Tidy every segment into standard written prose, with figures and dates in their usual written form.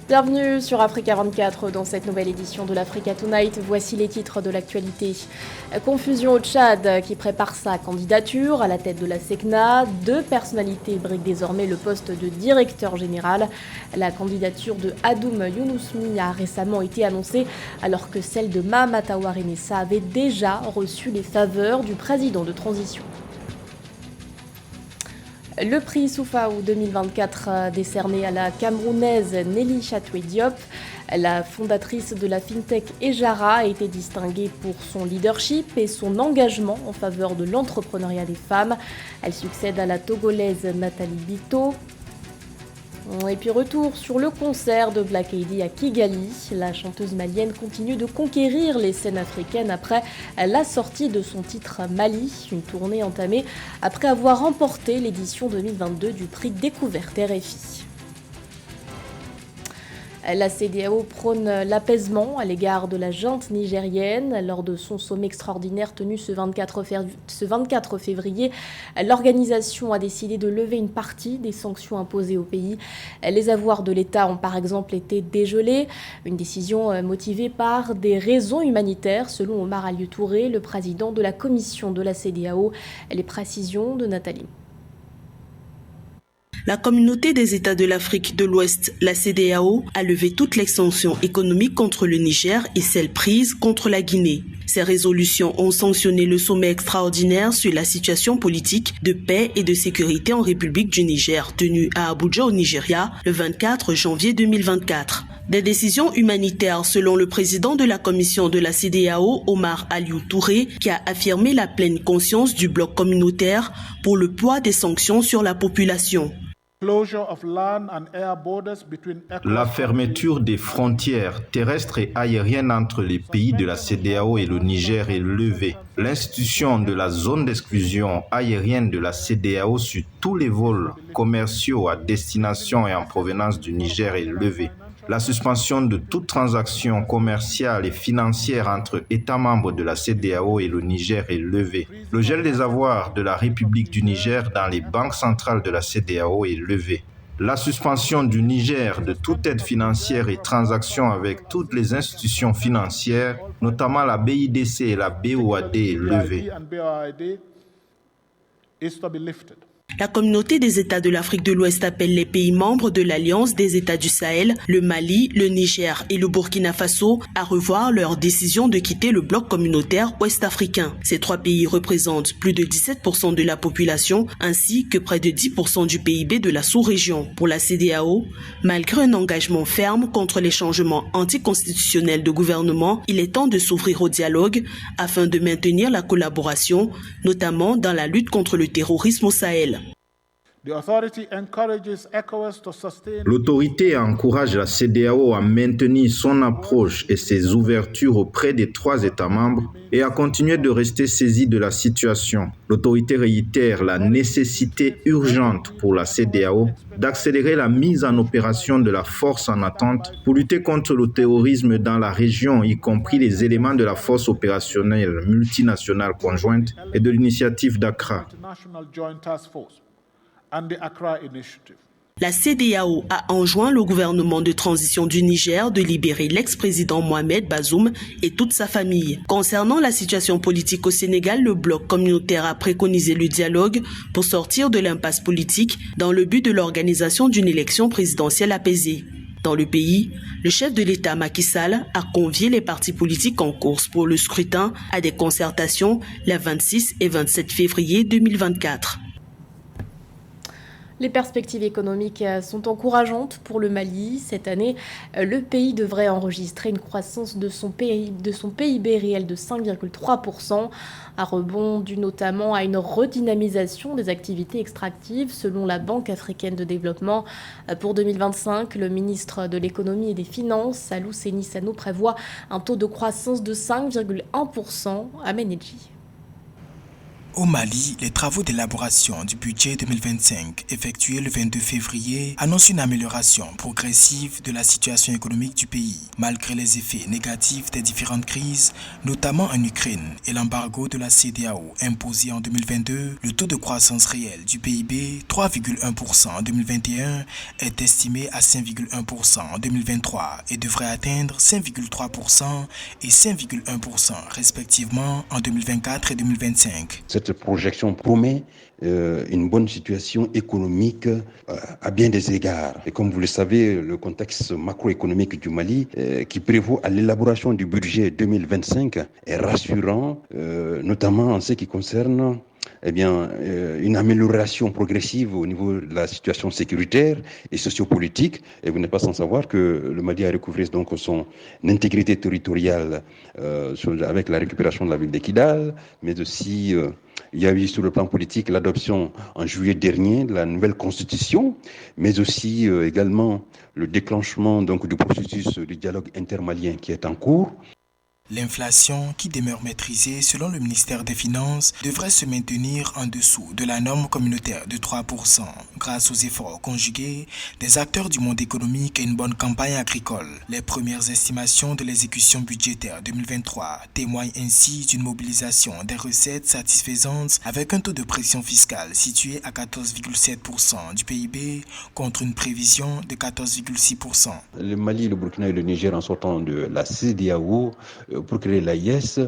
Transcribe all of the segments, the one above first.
Bienvenue sur Africa 24 dans cette nouvelle édition de l'Africa Tonight. Voici les titres de l'actualité. Confusion au Tchad qui prépare sa candidature à la tête de la SECNA. Deux personnalités briguent désormais le poste de directeur général. La candidature de Hadoum Younoussmi a récemment été annoncée alors que celle de Mahamat Ouare Nessa avait déjà reçu les faveurs du président de transition. Le prix Soufao 2024 décerné à la Camerounaise Nelly Chatoué Diop. La fondatrice de la FinTech Ejara a été distinguée pour son leadership et son engagement en faveur de l'entrepreneuriat des femmes. Elle succède à la Togolaise Nathalie Bito. Et puis retour sur le concert de Black Eyed à Kigali. La chanteuse malienne continue de conquérir les scènes africaines après la sortie de son titre Mali, une tournée entamée après avoir remporté l'édition 2022 du prix Découverte RFI. La CEDEAO prône l'apaisement à l'égard de la junte nigérienne. Lors de son sommet extraordinaire tenu ce 24 février, l'organisation a décidé de lever une partie des sanctions imposées au pays. Les avoirs de l'État ont par exemple été dégelés, une décision motivée par des raisons humanitaires, selon Omar Alieu Touré, le président de la commission de la CEDEAO. Les précisions de Nathalie. La communauté des États de l'Afrique de l'Ouest, la CEDEAO, a levé toutes les sanctions économiques contre le Niger et celles prises contre la Guinée. Ces résolutions ont sanctionné le sommet extraordinaire sur la situation politique, de paix et de sécurité en République du Niger, tenu à Abuja au Nigeria le 24 janvier 2024. Des décisions humanitaires selon le président de la commission de la CEDEAO, Omar Alieu Touré, qui a affirmé la pleine conscience du bloc communautaire pour le poids des sanctions sur la population. La fermeture des frontières terrestres et aériennes entre les pays de la CEDEAO et le Niger est levée. L'institution de la zone d'exclusion aérienne de la CEDEAO sur tous les vols commerciaux à destination et en provenance du Niger est levée. La suspension de toute transaction commerciale et financière entre États membres de la CEDEAO et le Niger est levée. Le gel des avoirs de la République du Niger dans les banques centrales de la CEDEAO est levé. La suspension du Niger de toute aide financière et transaction avec toutes les institutions financières, notamment la BIDC et la BOAD, est levée. La communauté des États de l'Afrique de l'Ouest appelle les pays membres de l'Alliance des États du Sahel, le Mali, le Niger et le Burkina Faso à revoir leur décision de quitter le bloc communautaire ouest-africain. Ces trois pays représentent plus de 17% de la population ainsi que près de 10% du PIB de la sous-région. Pour la CEDEAO, malgré un engagement ferme contre les changements anticonstitutionnels de gouvernement, il est temps de s'ouvrir au dialogue afin de maintenir la collaboration, notamment dans la lutte contre le terrorisme au Sahel. L'autorité encourage la CEDEAO à maintenir son approche et ses ouvertures auprès des trois États membres et à continuer de rester saisie de la situation. L'autorité réitère la nécessité urgente pour la CEDEAO d'accélérer la mise en opération de la force en attente pour lutter contre le terrorisme dans la région, y compris les éléments de la force opérationnelle multinationale conjointe et de l'initiative d'Accra. La CEDEAO a enjoint le gouvernement de transition du Niger de libérer l'ex-président Mohamed Bazoum et toute sa famille. Concernant la situation politique au Sénégal, le bloc communautaire a préconisé le dialogue pour sortir de l'impasse politique dans le but de l'organisation d'une élection présidentielle apaisée. Dans le pays, le chef de l'État Macky Sall a convié les partis politiques en course pour le scrutin à des concertations les 26 et 27 février 2024. Les perspectives économiques sont encourageantes pour le Mali. Cette année, le pays devrait enregistrer une croissance de son PIB réel de 5,3%, un rebond dû notamment à une redynamisation des activités extractives selon la Banque africaine de développement. Pour 2025, le ministre de l'économie et des finances, Salou Seni Sano, prévoit un taux de croissance de 5,1% à Ménédji. Au Mali, les travaux d'élaboration du budget 2025 effectués le 22 février annoncent une amélioration progressive de la situation économique du pays, malgré les effets négatifs des différentes crises, notamment en Ukraine et l'embargo de la CEDEAO imposé en 2022. Le taux de croissance réel du PIB, 3,1% en 2021, est estimé à 5,1% en 2023 et devrait atteindre 5,3% et 5,1% respectivement en 2024 et 2025. Cette projection promet une bonne situation économique à bien des égards. Et comme vous le savez, le contexte macroéconomique du Mali qui prévaut à l'élaboration du budget 2025 est rassurant, notamment en ce qui concerne une amélioration progressive au niveau de la situation sécuritaire et sociopolitique. Et vous n'êtes pas sans savoir que le Mali a recouvré donc son intégrité territoriale avec la récupération de la ville de Kidal, mais aussi il y a eu sur le plan politique l'adoption en juillet dernier de la nouvelle constitution, mais aussi également le déclenchement donc du processus du dialogue intermalien qui est en cours. L'inflation, qui demeure maîtrisée selon le ministère des Finances, devrait se maintenir en dessous de la norme communautaire de 3% grâce aux efforts conjugués des acteurs du monde économique et une bonne campagne agricole. Les premières estimations de l'exécution budgétaire 2023 témoignent ainsi d'une mobilisation des recettes satisfaisantes avec un taux de pression fiscale situé à 14,7% du PIB contre une prévision de 14,6%. Le Mali, le Burkina et le Niger en sortant de la CEDEAO pour créer l'AIS,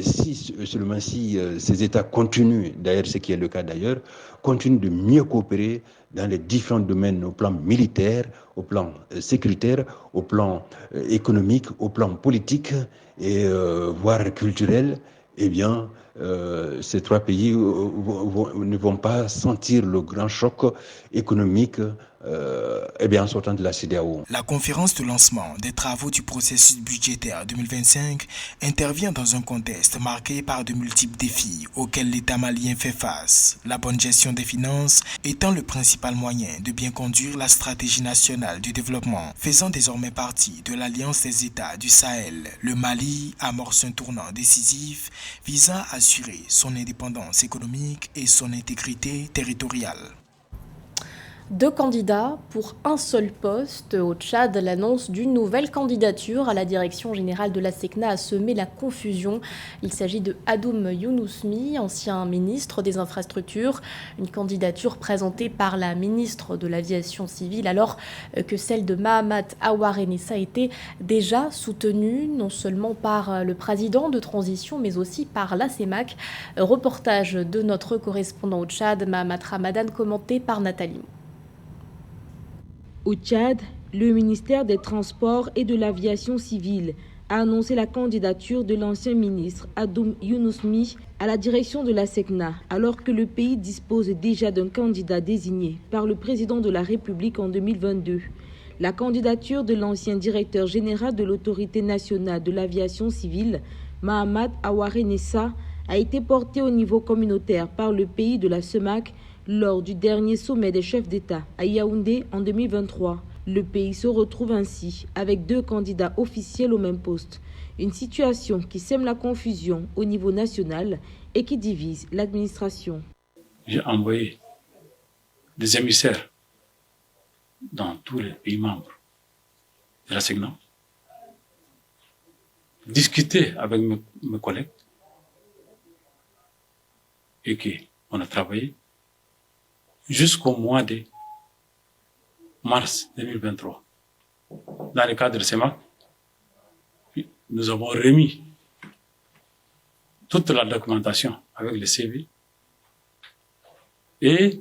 si ces États continuent, d'ailleurs ce qui est le cas d'ailleurs, continuent de mieux coopérer dans les différents domaines au plan militaire, au plan sécuritaire, au plan économique, au plan politique et voire culturel, ces trois pays ne vont pas sentir le grand choc économique en sortant de la CEDEAO. La conférence de lancement des travaux du processus budgétaire 2025 intervient dans un contexte marqué par de multiples défis auxquels l'État malien fait face. La bonne gestion des finances étant le principal moyen de bien conduire la stratégie nationale du développement, faisant désormais partie de l'Alliance des États du Sahel. Le Mali amorce un tournant décisif visant à assurer son indépendance économique et son intégrité territoriale. 2 candidats pour un seul poste. Au Tchad, l'annonce d'une nouvelle candidature à la direction générale de la SECNA a semé la confusion. Il s'agit de Hadoum Younous-My, ancien ministre des Infrastructures. Une candidature présentée par la ministre de l'Aviation civile, alors que celle de Mahamat Aouar-Enessa était déjà soutenue, non seulement par le président de transition, mais aussi par la CEMAC. Reportage de notre correspondant au Tchad, Mahamat Ramadan, commenté par Nathalie. Au Tchad, le ministère des Transports et de l'Aviation civile a annoncé la candidature de l'ancien ministre Hadoum Younous-My à la direction de la SECNA, alors que le pays dispose déjà d'un candidat désigné par le président de la République en 2022. La candidature de l'ancien directeur général de l'Autorité nationale de l'aviation civile, Mahamat Aouar-Enessa, a été portée au niveau communautaire par le pays de la CEMAC lors du dernier sommet des chefs d'État à Yaoundé en 2023. Le pays se retrouve ainsi avec 2 candidats officiels au même poste. Une situation qui sème la confusion au niveau national et qui divise l'administration. J'ai envoyé des émissaires dans tous les pays membres de la SECNA, discuter avec mes collègues et qu'on a travaillé jusqu'au mois de mars 2023. Dans le cadre de CEMAC, nous avons remis toute la documentation avec le CV et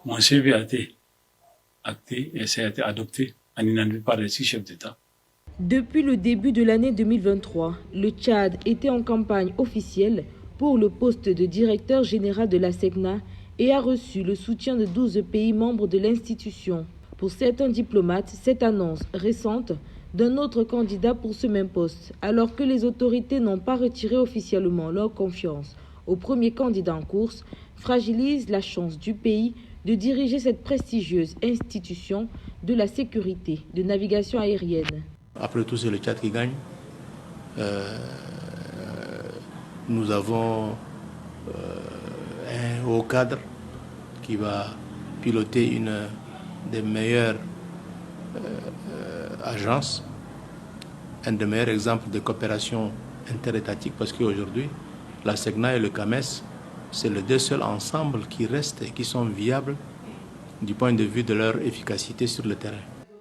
mon CV a été acté et ça a été adopté à l'unanimité par les 6 chefs d'État. Depuis le début de l'année 2023, le Tchad était en campagne officielle pour le poste de directeur général de la SECNA et a reçu le soutien de 12 pays membres de l'institution. Pour certains diplomates, cette annonce récente d'un autre candidat pour ce même poste, alors que les autorités n'ont pas retiré officiellement leur confiance au premier candidat en course, fragilise la chance du pays de diriger cette prestigieuse institution de la sécurité de navigation aérienne. Après tout, c'est le Tchad qui gagne. Nous avons un haut cadre qui va piloter une des meilleures agences, un des meilleurs exemples de coopération interétatique, parce qu'aujourd'hui, la SECNA et le CAMES, c'est les deux seuls ensembles qui restent et qui sont viables du point de vue de leur efficacité sur le terrain.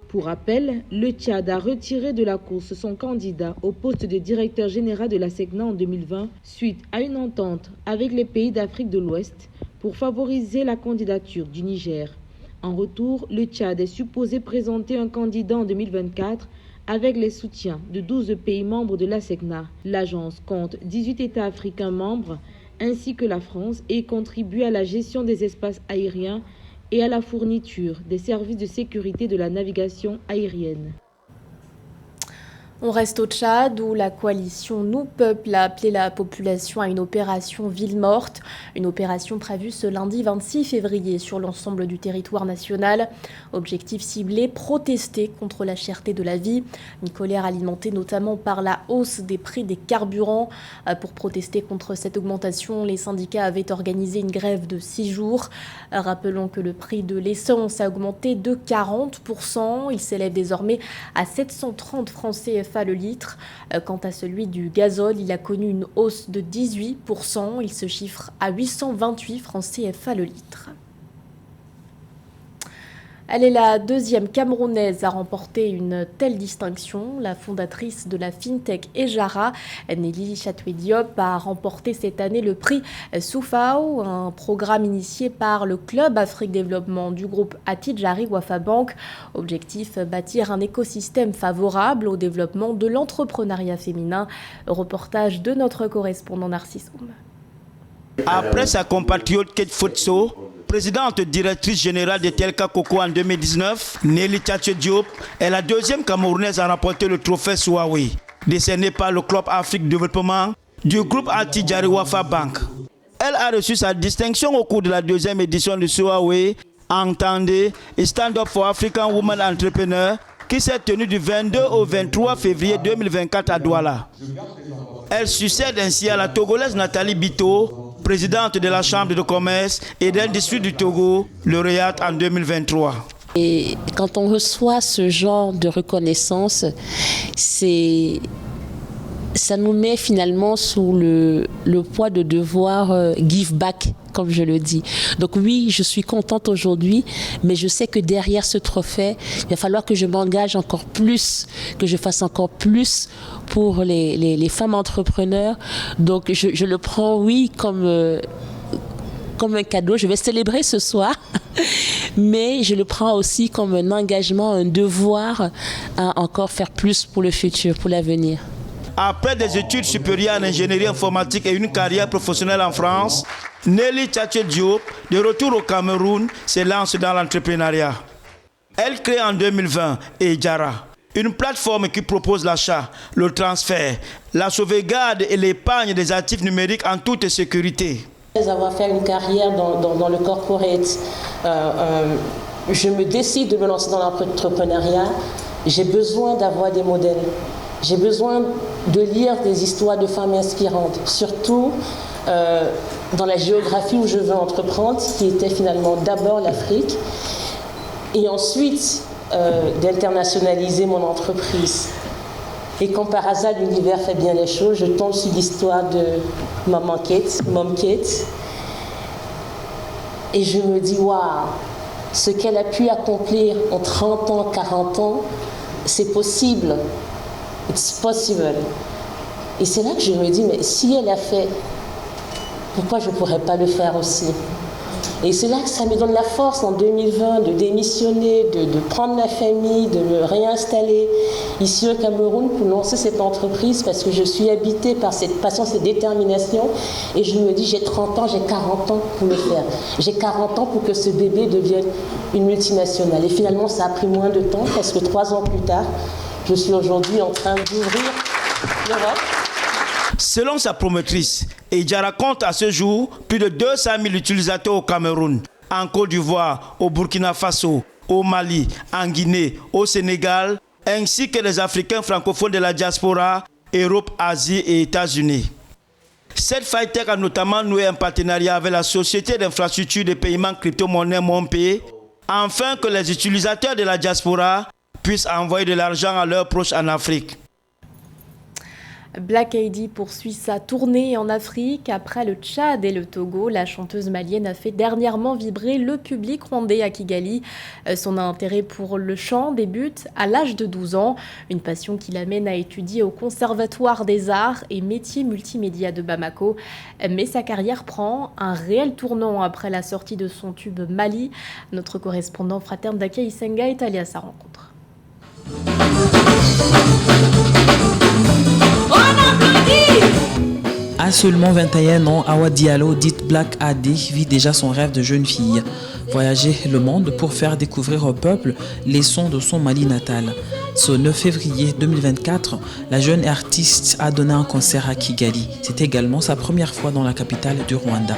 Pour rappel, le Tchad a retiré de la course son candidat au poste de directeur général de la SECNA en 2020 suite à une entente avec les pays d'Afrique de l'Ouest pour favoriser la candidature du Niger. En retour, le Tchad est supposé présenter un candidat en 2024 avec les soutiens de 12 pays membres de la SECNA. L'agence compte 18 États africains membres ainsi que la France et contribue à la gestion des espaces aériens et à la fourniture des services de sécurité de la navigation aérienne. On reste au Tchad où la coalition Nous Peuple a appelé la population à une opération ville morte, une opération prévue ce lundi 26 février sur l'ensemble du territoire national. Objectif ciblé, protester contre la cherté de la vie, une colère alimentée notamment par la hausse des prix des carburants. Pour protester contre cette augmentation, les syndicats avaient organisé une grève de 6 jours. Rappelons que le prix de l'essence a augmenté de 40%, il s'élève désormais à 730 francs CFA le litre. Quant à celui du gazole, il a connu une hausse de 18%. Il se chiffre à 828 francs CFA le litre. Elle est la deuxième Camerounaise à remporter une telle distinction. La fondatrice de la FinTech Ejara, Nelly Chatoue-Diop, a remporté cette année le prix Soufao, un programme initié par le Club Afrique Développement du groupe Attijari Wafa Bank. Objectif, bâtir un écosystème favorable au développement de l'entrepreneuriat féminin. Reportage de notre correspondant Narcisse Oum. Après sa compatriote Kate Futso, présidente directrice générale de Telka Coco en 2019, Nelly Chatoue-Diop est la deuxième Camerounaise à remporter le trophée Souawe, décerné par le Club Afrique Développement du groupe Attijari Wafa Bank. Elle a reçu sa distinction au cours de la deuxième édition du Souawe, entendez Stand Up for African Women Entrepreneurs, qui s'est tenue du 22 au 23 février 2024 à Douala. Elle succède ainsi à la Togolaise Nathalie Bito, présidente de la Chambre de commerce et d'industrie du Togo, lauréate en 2023. Et quand on reçoit ce genre de reconnaissance, ça nous met finalement sous le poids de devoir give back, comme je le dis. Donc oui, je suis contente aujourd'hui, mais je sais que derrière ce trophée, il va falloir que je m'engage encore plus, que je fasse encore plus pour les femmes entrepreneurs. Donc je le prends, oui, comme un cadeau. Je vais célébrer ce soir, mais je le prends aussi comme un engagement, un devoir à encore faire plus pour le futur, pour l'avenir. Après des études supérieures en ingénierie informatique et une carrière professionnelle en France, Nelly Chatoue-Diop, de retour au Cameroun, se lance dans l'entrepreneuriat. Elle crée en 2020 Ejara, une plateforme qui propose l'achat, le transfert, la sauvegarde et l'épargne des actifs numériques en toute sécurité. Après avoir fait une carrière dans le corporate, je me décide de me lancer dans l'entrepreneuriat. J'ai besoin d'avoir des modèles. J'ai besoin de lire des histoires de femmes inspirantes, surtout dans la géographie où je veux entreprendre, qui était finalement d'abord l'Afrique, et ensuite d'internationaliser mon entreprise. Et comme par hasard, l'univers fait bien les choses, je tombe sur l'histoire de Mom Kate, et je me dis, waouh, ce qu'elle a pu accomplir en 30 ans, 40 ans, c'est possible. It's possible. Et c'est là que je me dis, mais si elle a fait, pourquoi je ne pourrais pas le faire aussi? Et c'est là que ça me donne la force en 2020 de démissionner, de prendre ma famille, de me réinstaller ici au Cameroun pour lancer cette entreprise parce que je suis habitée par cette passion, cette détermination. Et je me dis, j'ai 30 ans, j'ai 40 ans pour le faire. J'ai 40 ans pour que ce bébé devienne une multinationale. Et finalement, ça a pris moins de temps parce que 3 ans plus tard, je suis aujourd'hui en train d'ouvrir l'Europe. Selon sa promotrice, Ejara compte à ce jour plus de 200 000 utilisateurs au Cameroun, en Côte d'Ivoire, au Burkina Faso, au Mali, en Guinée, au Sénégal, ainsi que les Africains francophones de la diaspora, Europe, Asie et États-Unis. Cette Fintech a notamment noué un partenariat avec la société d'infrastructure de paiement crypto-monnaie MonPay, afin que les utilisateurs de la diaspora puissent envoyer de l'argent à leurs proches en Afrique. Black Eyed poursuit sa tournée en Afrique. Après le Tchad et le Togo, la chanteuse malienne a fait dernièrement vibrer le public rwandais à Kigali. Son intérêt pour le chant débute à l'âge de 12 ans, une passion qui l'amène à étudier au Conservatoire des Arts et Métiers Multimédia de Bamako. Mais sa carrière prend un réel tournant après la sortie de son tube Mali. Notre correspondant fraterne Daka Isenga est allé à sa rencontre. À seulement 21 ans, Awa Diallo, dite Black AD, vit déjà son rêve de jeune fille. Voyager le monde pour faire découvrir au peuple les sons de son Mali natal. Ce 9 février 2024, la jeune artiste a donné un concert à Kigali. C'est également sa première fois dans la capitale du Rwanda.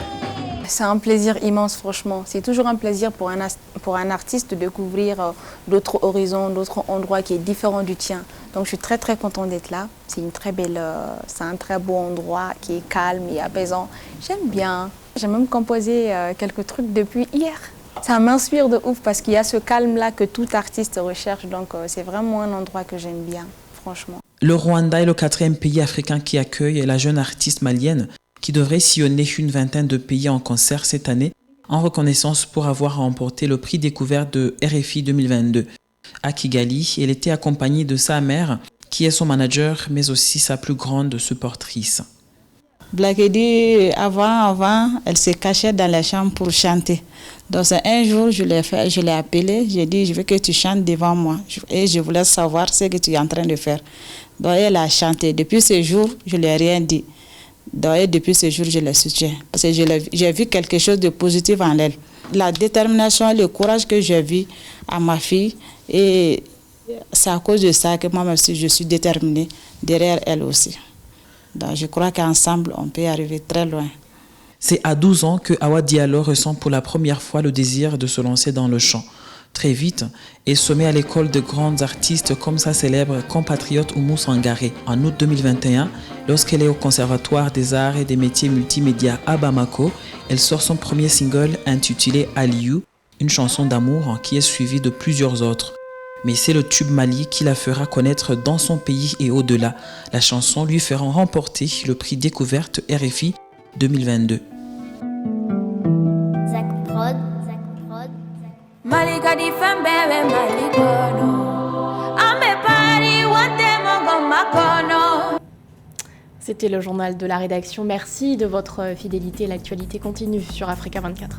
C'est un plaisir immense, franchement. C'est toujours un plaisir pour un artiste de découvrir d'autres horizons, d'autres endroits qui est différent du tien. Donc je suis très très contente d'être là. C'est un très beau endroit qui est calme et apaisant. J'aime bien. J'ai même composé quelques trucs depuis hier. Ça m'inspire de ouf parce qu'il y a ce calme-là que tout artiste recherche. Donc c'est vraiment un endroit que j'aime bien, franchement. Le Rwanda est le 4e pays africain qui accueille la jeune artiste malienne, qui devrait sillonner une vingtaine de pays en concert cette année, en reconnaissance pour avoir remporté le prix découverte de RFI 2022. À Kigali, elle était accompagnée de sa mère, qui est son manager, mais aussi sa plus grande supportrice. Black Eyed, avant, elle se cachait dans la chambre pour chanter. Donc un jour, je l'ai appelée, j'ai dit, je veux que tu chantes devant moi. Et je voulais savoir ce que tu es en train de faire. Donc elle a chanté. Depuis ce jour, je ne lui ai rien dit. Et depuis ce jour, je la soutiens. Parce que j'ai vu quelque chose de positif en elle. La détermination, le courage que j'ai vu à ma fille, et c'est à cause de ça que moi, même si je suis déterminée, derrière elle aussi. Donc je crois qu'ensemble, on peut arriver très loin. C'est à 12 ans que Awa Diallo ressent pour la première fois le désir de se lancer dans le chant. Très vite, elle se met à l'école de grands artistes comme sa célèbre compatriote Oumou Sangaré. En août 2021, lorsqu'elle est au Conservatoire des Arts et des Métiers Multimédia à Bamako, elle sort son premier single intitulé Aliou, une chanson d'amour qui est suivie de plusieurs autres. Mais c'est le tube Mali qui la fera connaître dans son pays et au-delà. La chanson lui fera remporter le prix découverte RFI 2022. C'était le journal de la rédaction. Merci de votre fidélité. L'actualité continue sur Africa 24.